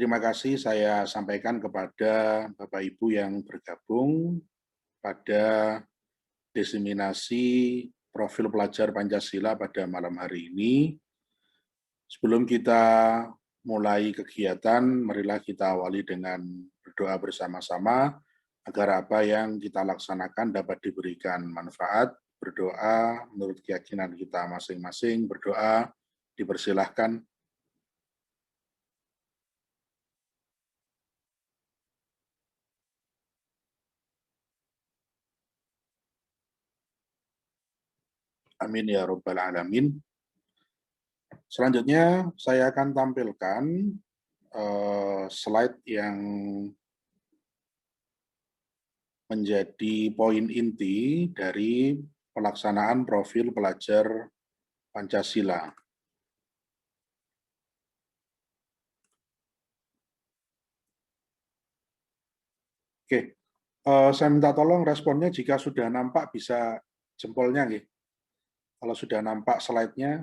terima kasih saya sampaikan kepada Bapak Ibu yang bergabung pada diseminasi profil pelajar Pancasila pada malam hari ini. Sebelum kita mulai kegiatan, marilah kita awali dengan berdoa bersama-sama agar apa yang kita laksanakan dapat diberikan manfaat. Berdoa menurut keyakinan kita masing-masing, berdoa dipersilahkan. Amin ya Rabbal Alamin. Selanjutnya saya akan tampilkan slide yang menjadi poin inti dari pelaksanaan profil pelajar Pancasila. Oke, saya minta tolong responnya jika sudah nampak bisa jempolnya, nggih. Kalau sudah nampak slide-nya,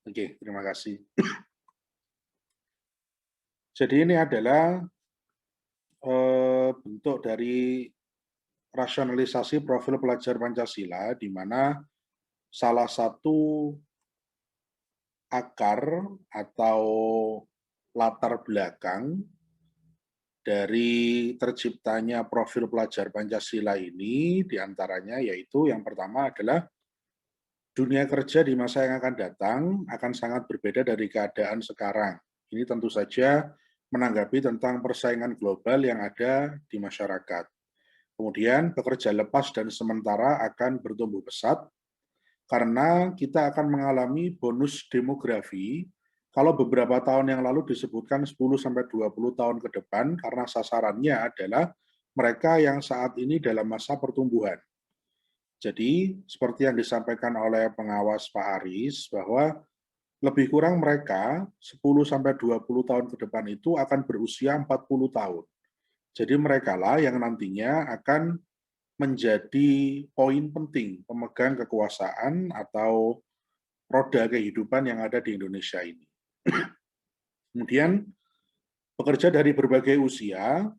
oke, terima kasih. Jadi ini adalah bentuk dari rasionalisasi profil pelajar Pancasila, di mana salah satu akar atau latar belakang dari terciptanya profil pelajar Pancasila ini diantaranya yaitu yang pertama adalah dunia kerja di masa yang akan datang akan sangat berbeda dari keadaan sekarang. Ini tentu saja menanggapi tentang persaingan global yang ada di masyarakat. Kemudian pekerja lepas dan sementara akan bertumbuh pesat karena kita akan mengalami bonus demografi kalau beberapa tahun yang lalu disebutkan 10-20 tahun ke depan karena sasarannya adalah mereka yang saat ini dalam masa pertumbuhan. Jadi seperti yang disampaikan oleh pengawas Pak Aris bahwa lebih kurang mereka 10-20 tahun ke depan itu akan berusia 40 tahun. Jadi mereka lah yang nantinya akan menjadi poin penting pemegang kekuasaan atau roda kehidupan yang ada di Indonesia ini. Kemudian pekerja dari berbagai usia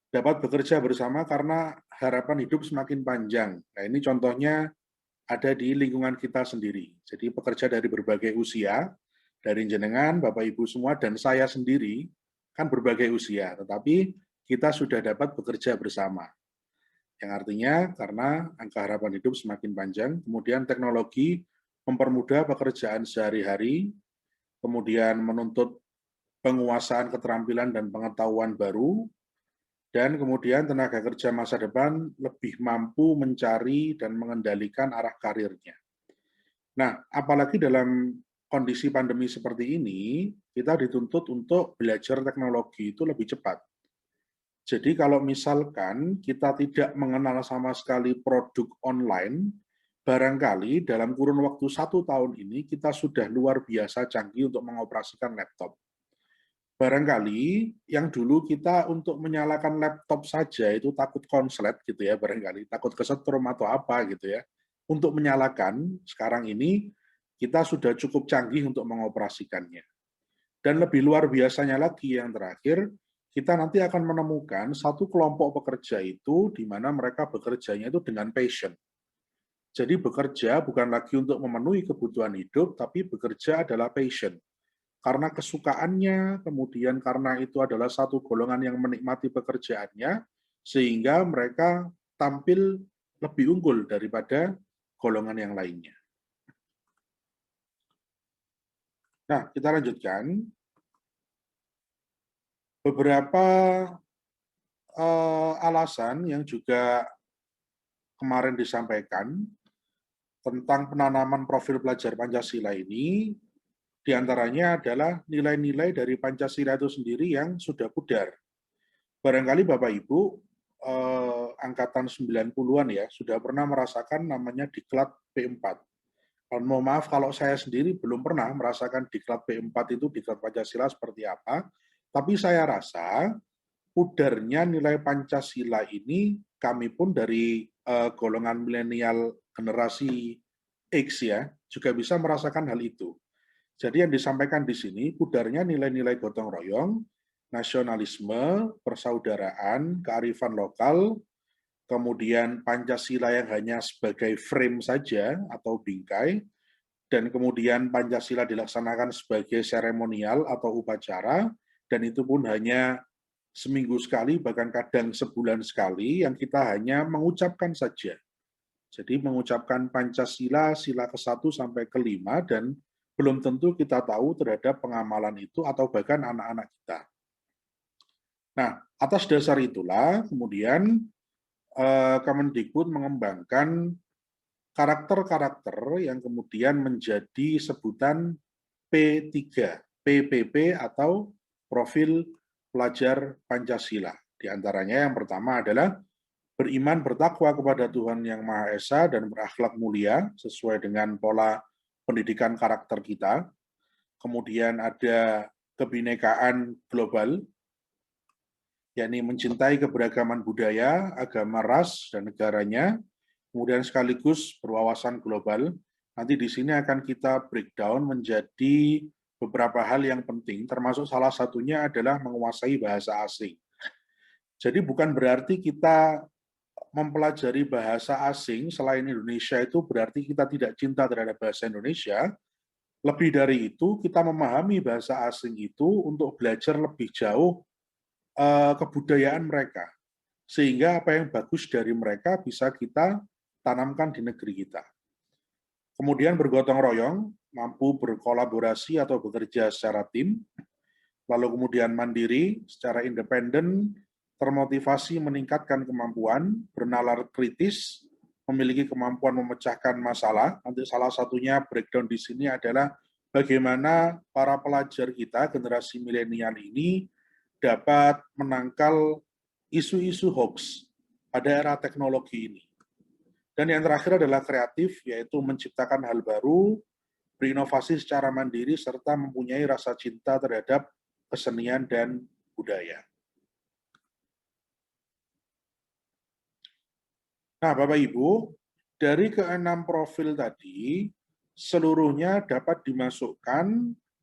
dapat bekerja bersama karena harapan hidup semakin panjang. Nah, ini contohnya ada di lingkungan kita sendiri. Jadi pekerja dari berbagai usia, dari jenengan, Bapak Ibu semua, dan saya sendiri, kan berbagai usia, tetapi kita sudah dapat bekerja bersama. Yang artinya karena angka harapan hidup semakin panjang, kemudian teknologi mempermudah pekerjaan sehari-hari, kemudian menuntut penguasaan keterampilan dan pengetahuan baru, dan kemudian tenaga kerja masa depan lebih mampu mencari dan mengendalikan arah karirnya. Nah, apalagi dalam kondisi pandemi seperti ini, kita dituntut untuk belajar teknologi itu lebih cepat. Jadi kalau misalkan kita tidak mengenal sama sekali produk online, barangkali dalam kurun waktu 1 tahun ini kita sudah luar biasa canggih untuk mengoperasikan laptop. Barangkali yang dulu kita untuk menyalakan laptop saja itu takut konslet gitu ya, barangkali takut kesetrum atau apa gitu ya. Untuk menyalakan sekarang ini kita sudah cukup canggih untuk mengoperasikannya. Dan lebih luar biasanya lagi yang terakhir, kita nanti akan menemukan satu kelompok pekerja itu di mana mereka bekerjanya itu dengan passion. Jadi bekerja bukan lagi untuk memenuhi kebutuhan hidup, tapi bekerja adalah passion. Karena kesukaannya, kemudian karena itu adalah satu golongan yang menikmati pekerjaannya, sehingga mereka tampil lebih unggul daripada golongan yang lainnya. Nah, kita lanjutkan. Beberapa alasan yang juga kemarin disampaikan tentang penanaman profil pelajar Pancasila ini, diantaranya adalah nilai-nilai dari Pancasila itu sendiri yang sudah pudar. Barangkali Bapak Ibu, angkatan 90-an ya, sudah pernah merasakan namanya diklat P4. Mohon maaf kalau saya sendiri belum pernah merasakan diklat P4 itu, diklat Pancasila seperti apa, tapi saya rasa pudarnya nilai Pancasila ini, kami pun dari golongan milenial generasi X ya, juga bisa merasakan hal itu. Jadi yang disampaikan di sini, pudarnya nilai-nilai gotong royong, nasionalisme, persaudaraan, kearifan lokal, kemudian Pancasila yang hanya sebagai frame saja atau bingkai, dan kemudian Pancasila dilaksanakan sebagai seremonial atau upacara, dan itu pun hanya seminggu sekali, bahkan kadang sebulan sekali, yang kita hanya mengucapkan saja. Jadi mengucapkan Pancasila, sila ke-1 sampai ke-5, dan belum tentu kita tahu terhadap pengamalan itu, atau bahkan anak-anak kita. Nah, atas dasar itulah, kemudian Kemendikbud mengembangkan karakter-karakter yang kemudian menjadi sebutan P3, PPP atau Profil Pelajar Pancasila. Di antaranya yang pertama adalah beriman bertakwa kepada Tuhan Yang Maha Esa dan berakhlak mulia sesuai dengan pola pendidikan karakter kita. Kemudian ada kebinekaan global, yakni mencintai keberagaman budaya, agama, ras, dan negaranya, kemudian sekaligus berwawasan global. Nanti di sini akan kita breakdown menjadi beberapa hal yang penting, termasuk salah satunya adalah menguasai bahasa asing. Jadi bukan berarti kita mempelajari bahasa asing selain Indonesia itu berarti kita tidak cinta terhadap bahasa Indonesia. Lebih dari itu, kita memahami bahasa asing itu untuk belajar lebih jauh kebudayaan mereka. Sehingga apa yang bagus dari mereka bisa kita tanamkan di negeri kita. Kemudian bergotong royong, mampu berkolaborasi atau bekerja secara tim, lalu kemudian mandiri, secara independen, termotivasi meningkatkan kemampuan, bernalar kritis, memiliki kemampuan memecahkan masalah. Nanti salah satunya breakdown di sini adalah bagaimana para pelajar kita, generasi milenial ini, dapat menangkal isu-isu hoax pada era teknologi ini. Dan yang terakhir adalah kreatif, yaitu menciptakan hal baru, berinovasi secara mandiri, serta mempunyai rasa cinta terhadap kesenian dan budaya. Nah, Bapak Ibu, dari keenam profil tadi, seluruhnya dapat dimasukkan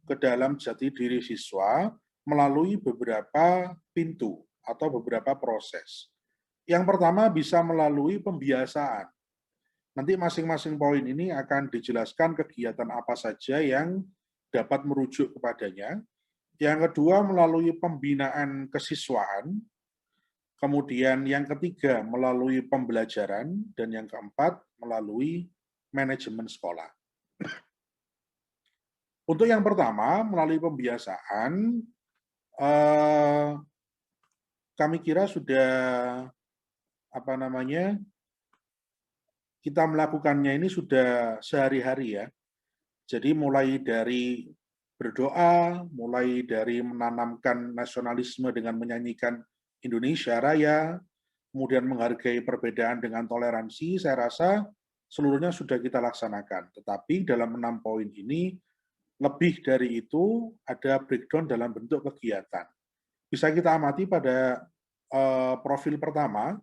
ke dalam jati diri siswa melalui beberapa pintu atau beberapa proses. Yang pertama bisa melalui pembiasaan. Nanti masing-masing poin ini akan dijelaskan kegiatan apa saja yang dapat merujuk kepadanya. Yang kedua melalui pembinaan kesiswaan. Kemudian yang ketiga melalui pembelajaran. Dan yang keempat melalui manajemen sekolah. Untuk yang pertama melalui pembiasaan, kami kira sudah kita melakukannya ini sudah sehari-hari ya. Jadi mulai dari berdoa, mulai dari menanamkan nasionalisme dengan menyanyikan Indonesia Raya, kemudian menghargai perbedaan dengan toleransi, saya rasa seluruhnya sudah kita laksanakan. Tetapi dalam 6 poin ini, lebih dari itu ada breakdown dalam bentuk kegiatan. Bisa kita amati pada profil pertama,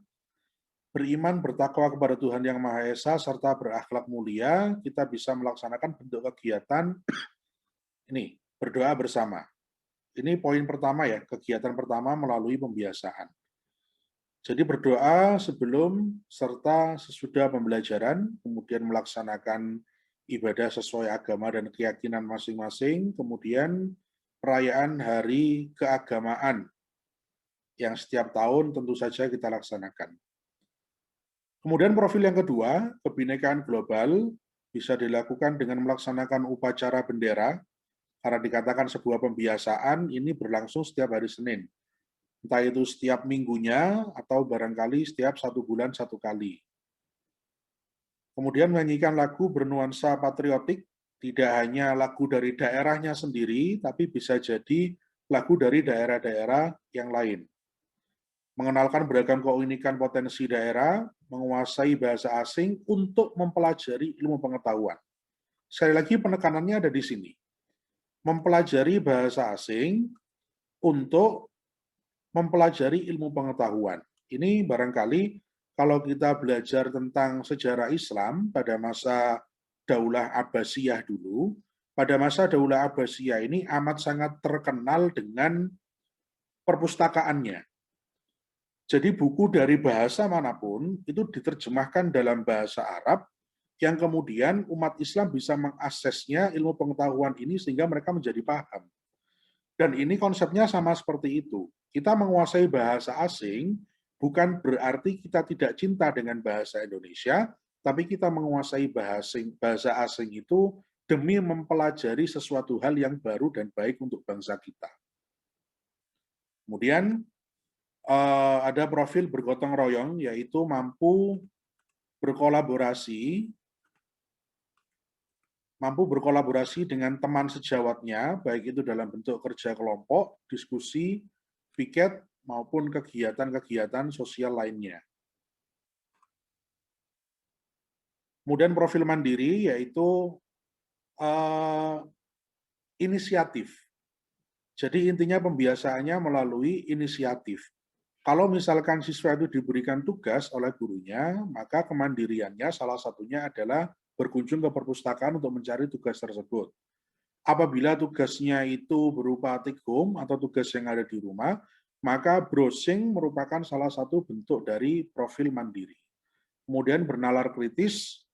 beriman bertakwa kepada Tuhan Yang Maha Esa serta berakhlak mulia, kita bisa melaksanakan bentuk kegiatan ini, berdoa bersama. Ini poin pertama ya, kegiatan pertama melalui pembiasaan. Jadi berdoa sebelum serta sesudah pembelajaran, kemudian melaksanakan ibadah sesuai agama dan keyakinan masing-masing, kemudian perayaan hari keagamaan yang setiap tahun tentu saja kita laksanakan. Kemudian profil yang kedua, kebinekaan global, bisa dilakukan dengan melaksanakan upacara bendera, karena dikatakan sebuah pembiasaan ini berlangsung setiap hari Senin. Entah itu setiap minggunya, atau barangkali setiap 1 bulan 1 kali. Kemudian menyanyikan lagu bernuansa patriotik, tidak hanya lagu dari daerahnya sendiri, tapi bisa jadi lagu dari daerah-daerah yang lain. Mengenalkan beragam keunikan potensi daerah, menguasai bahasa asing untuk mempelajari ilmu pengetahuan. Sekali lagi penekanannya ada di sini. Mempelajari bahasa asing untuk mempelajari ilmu pengetahuan. Ini barangkali kalau kita belajar tentang sejarah Islam pada masa Daulah Abbasiyah dulu, pada masa Daulah Abbasiyah ini amat sangat terkenal dengan perpustakaannya. Jadi buku dari bahasa manapun itu diterjemahkan dalam bahasa Arab yang kemudian umat Islam bisa mengaksesnya ilmu pengetahuan ini sehingga mereka menjadi paham. Dan ini konsepnya sama seperti itu. Kita menguasai bahasa asing bukan berarti kita tidak cinta dengan bahasa Indonesia, tapi kita menguasai bahasa asing itu demi mempelajari sesuatu hal yang baru dan baik untuk bangsa kita. Kemudian ada profil bergotong royong, yaitu mampu berkolaborasi dengan teman sejawatnya, baik itu dalam bentuk kerja kelompok, diskusi, piket, maupun kegiatan-kegiatan sosial lainnya. Kemudian profil mandiri, yaitu inisiatif. Jadi intinya pembiasaannya melalui inisiatif. Kalau misalkan siswa itu diberikan tugas oleh gurunya, maka kemandiriannya salah satunya adalah berkunjung ke perpustakaan untuk mencari tugas tersebut. Apabila tugasnya itu berupa take home atau tugas yang ada di rumah, maka browsing merupakan salah satu bentuk dari profil mandiri. Kemudian bernalar kritis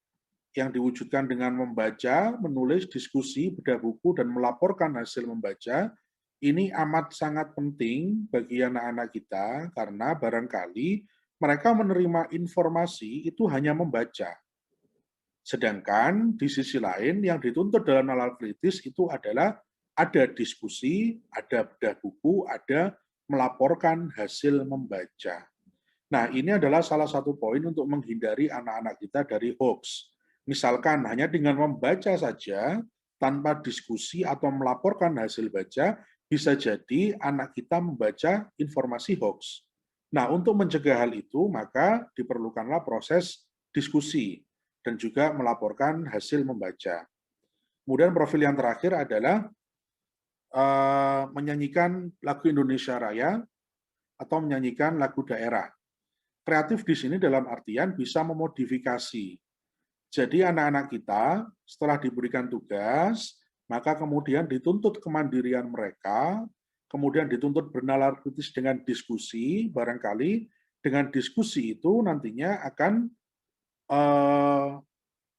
yang diwujudkan dengan membaca, menulis, diskusi, bedah buku, dan melaporkan hasil membaca. Ini amat sangat penting bagi anak-anak kita karena barangkali mereka menerima informasi itu hanya membaca. Sedangkan di sisi lain yang dituntut dalam nalar kritis itu adalah ada diskusi, ada bedah buku, ada melaporkan hasil membaca. Nah, ini adalah salah satu poin untuk menghindari anak-anak kita dari hoax. Misalkan hanya dengan membaca saja, tanpa diskusi atau melaporkan hasil baca, bisa jadi anak kita membaca informasi hoax. Nah, untuk mencegah hal itu, maka diperlukanlah proses diskusi dan juga melaporkan hasil membaca. Kemudian profil yang terakhir adalah menyanyikan lagu Indonesia Raya atau menyanyikan lagu daerah. Kreatif di sini dalam artian bisa memodifikasi. Jadi anak-anak kita setelah diberikan tugas, maka kemudian dituntut kemandirian mereka, kemudian dituntut bernalar kritis dengan diskusi, barangkali dengan diskusi itu nantinya akan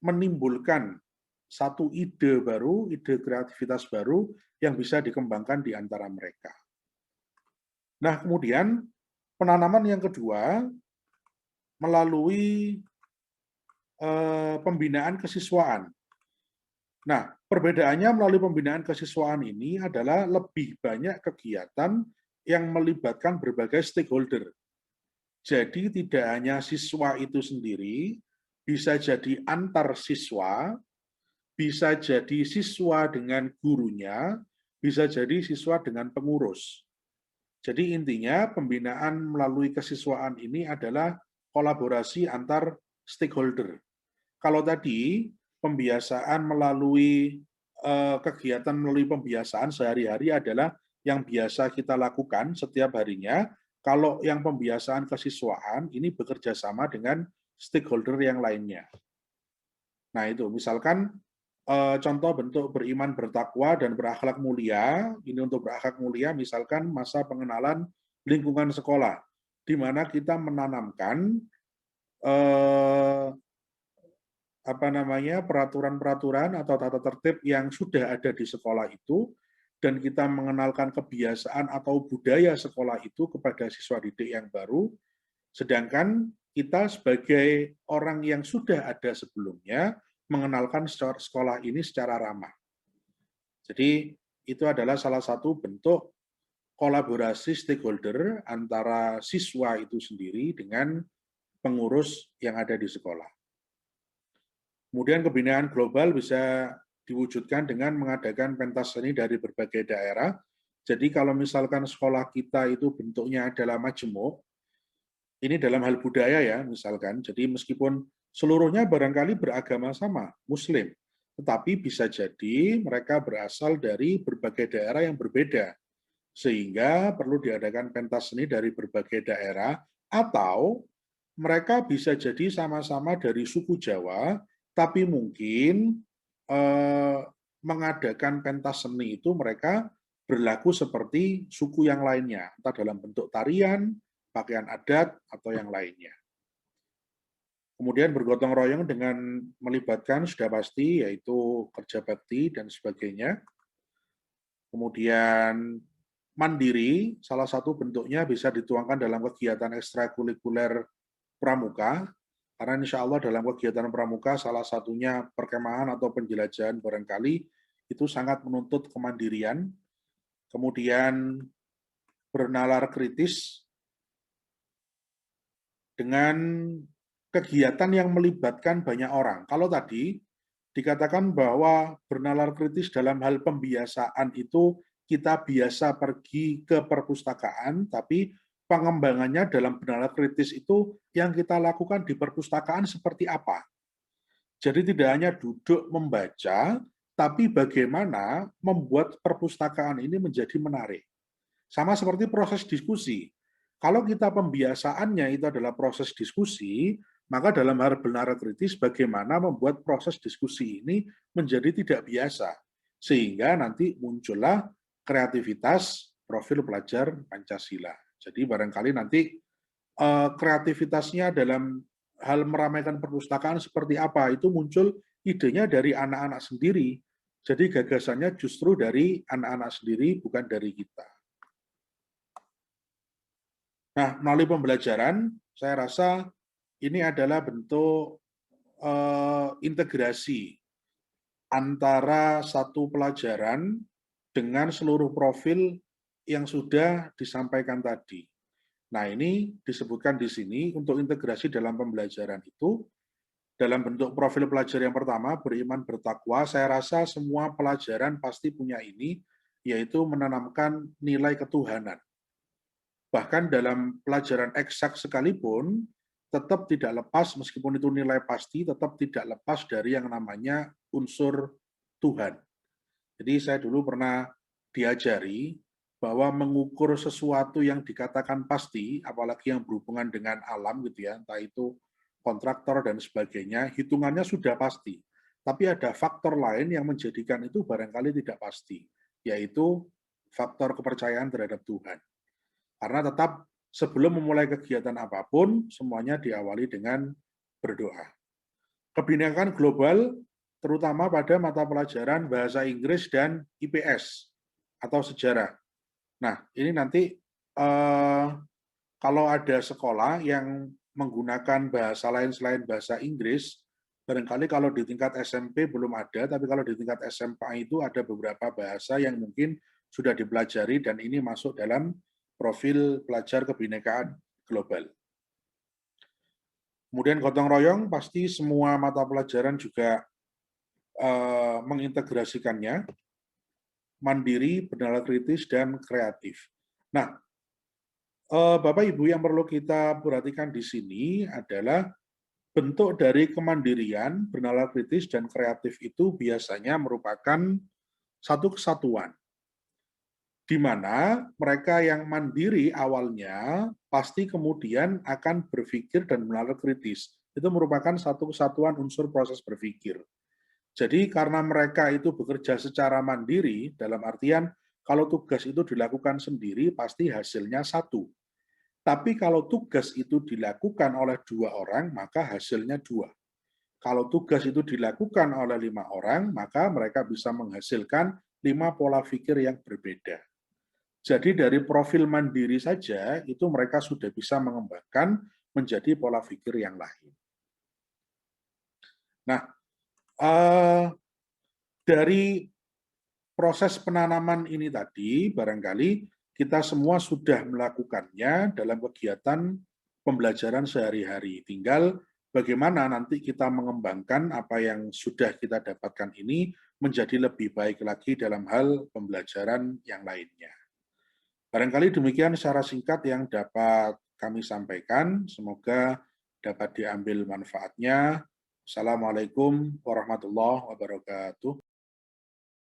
menimbulkan satu ide baru, ide kreativitas baru yang bisa dikembangkan di antara mereka. Nah, kemudian penanaman yang kedua melalui pembinaan kesiswaan. Nah, perbedaannya melalui pembinaan kesiswaan ini adalah lebih banyak kegiatan yang melibatkan berbagai stakeholder. Jadi tidak hanya siswa itu sendiri, bisa jadi antar siswa, bisa jadi siswa dengan gurunya, bisa jadi siswa dengan pengurus. Jadi intinya pembinaan melalui kesiswaan ini adalah kolaborasi antar stakeholder. Kalau tadi pembiasaan melalui kegiatan melalui pembiasaan sehari-hari adalah yang biasa kita lakukan setiap harinya. Kalau yang pembiasaan kesiswaan ini bekerja sama dengan stakeholder yang lainnya. Nah itu misalkan contoh bentuk beriman bertakwa dan berakhlak mulia. Ini untuk berakhlak mulia misalkan masa pengenalan lingkungan sekolah, di mana kita menanamkan peraturan-peraturan atau tata tertib yang sudah ada di sekolah itu, dan kita mengenalkan kebiasaan atau budaya sekolah itu kepada siswa didik yang baru, sedangkan kita sebagai orang yang sudah ada sebelumnya mengenalkan sekolah ini secara ramah. Jadi itu adalah salah satu bentuk kolaborasi stakeholder antara siswa itu sendiri dengan pengurus yang ada di sekolah. Kemudian kebinaan global bisa diwujudkan dengan mengadakan pentas seni dari berbagai daerah. Jadi kalau misalkan sekolah kita itu bentuknya adalah majemuk, ini dalam hal budaya ya misalkan, jadi meskipun seluruhnya barangkali beragama sama, Muslim, tetapi bisa jadi mereka berasal dari berbagai daerah yang berbeda, sehingga perlu diadakan pentas seni dari berbagai daerah, atau mereka bisa jadi sama-sama dari suku Jawa, tapi mungkin mengadakan pentas seni itu mereka berlaku seperti suku yang lainnya, entah dalam bentuk tarian, pakaian adat, atau yang lainnya. Kemudian bergotong royong dengan melibatkan sudah pasti, yaitu kerja bakti dan sebagainya. Kemudian mandiri, salah satu bentuknya bisa dituangkan dalam kegiatan ekstrakurikuler pramuka, karena insya Allah dalam kegiatan pramuka salah satunya perkemahan atau penjelajahan barangkali itu sangat menuntut kemandirian. Kemudian bernalar kritis dengan kegiatan yang melibatkan banyak orang. Kalau tadi dikatakan bahwa bernalar kritis dalam hal pembiasaan itu kita biasa pergi ke perpustakaan, tapi pengembangannya dalam bernalar kritis itu yang kita lakukan di perpustakaan seperti apa. Jadi tidak hanya duduk membaca, tapi bagaimana membuat perpustakaan ini menjadi menarik. Sama seperti proses diskusi. Kalau kita pembiasaannya itu adalah proses diskusi, maka dalam hal benar kritis bagaimana membuat proses diskusi ini menjadi tidak biasa. Sehingga nanti muncullah kreativitas profil pelajar Pancasila. Jadi barangkali nanti kreativitasnya dalam hal meramaikan perpustakaan seperti apa, itu muncul idenya dari anak-anak sendiri. Jadi gagasannya justru dari anak-anak sendiri, bukan dari kita. Nah, melalui pembelajaran, saya rasa ini adalah bentuk integrasi antara satu pelajaran dengan seluruh profil yang sudah disampaikan tadi. Nah, ini disebutkan di sini untuk integrasi dalam pembelajaran itu, dalam bentuk profil pelajar yang pertama, beriman bertakwa, saya rasa semua pelajaran pasti punya ini, yaitu menanamkan nilai ketuhanan. Bahkan dalam pelajaran eksak sekalipun, tetap tidak lepas, meskipun itu nilai pasti, tetap tidak lepas dari yang namanya unsur Tuhan. Jadi saya dulu pernah diajari bahwa mengukur sesuatu yang dikatakan pasti, apalagi yang berhubungan dengan alam gitu ya, entah itu kontraktor dan sebagainya, hitungannya sudah pasti. Tapi ada faktor lain yang menjadikan itu barangkali tidak pasti, yaitu faktor kepercayaan terhadap Tuhan. Karena tetap sebelum memulai kegiatan apapun, semuanya diawali dengan berdoa. Kebinekaan global, terutama pada mata pelajaran bahasa Inggris dan IPS atau sejarah. Nah, ini nanti kalau ada sekolah yang menggunakan bahasa lain selain bahasa Inggris, barangkali kalau di tingkat SMP belum ada, tapi kalau di tingkat SMA itu ada beberapa bahasa yang mungkin sudah dipelajari dan ini masuk dalam profil pelajar kebinekaan global. Kemudian gotong royong, pasti semua mata pelajaran juga mengintegrasikannya, mandiri, bernalar kritis, dan kreatif. Nah, Bapak Ibu yang perlu kita perhatikan di sini adalah bentuk dari kemandirian, bernalar kritis, dan kreatif itu biasanya merupakan satu kesatuan, di mana mereka yang mandiri awalnya pasti kemudian akan berpikir dan bernalar kritis. Itu merupakan satu kesatuan unsur proses berpikir. Jadi karena mereka itu bekerja secara mandiri, dalam artian kalau tugas itu dilakukan sendiri, pasti hasilnya satu. Tapi kalau tugas itu dilakukan oleh 2 orang, maka hasilnya 2. Kalau tugas itu dilakukan oleh 5 orang, maka mereka bisa menghasilkan 5 pola pikir yang berbeda. Jadi dari profil mandiri saja, itu mereka sudah bisa mengembangkan menjadi pola pikir yang lain. Nah, dari proses penanaman ini tadi, barangkali kita semua sudah melakukannya dalam kegiatan pembelajaran sehari-hari. Tinggal bagaimana nanti kita mengembangkan apa yang sudah kita dapatkan ini menjadi lebih baik lagi dalam hal pembelajaran yang lainnya. Barangkali demikian secara singkat yang dapat kami sampaikan. Semoga dapat diambil manfaatnya. Assalamualaikum warahmatullahi wabarakatuh.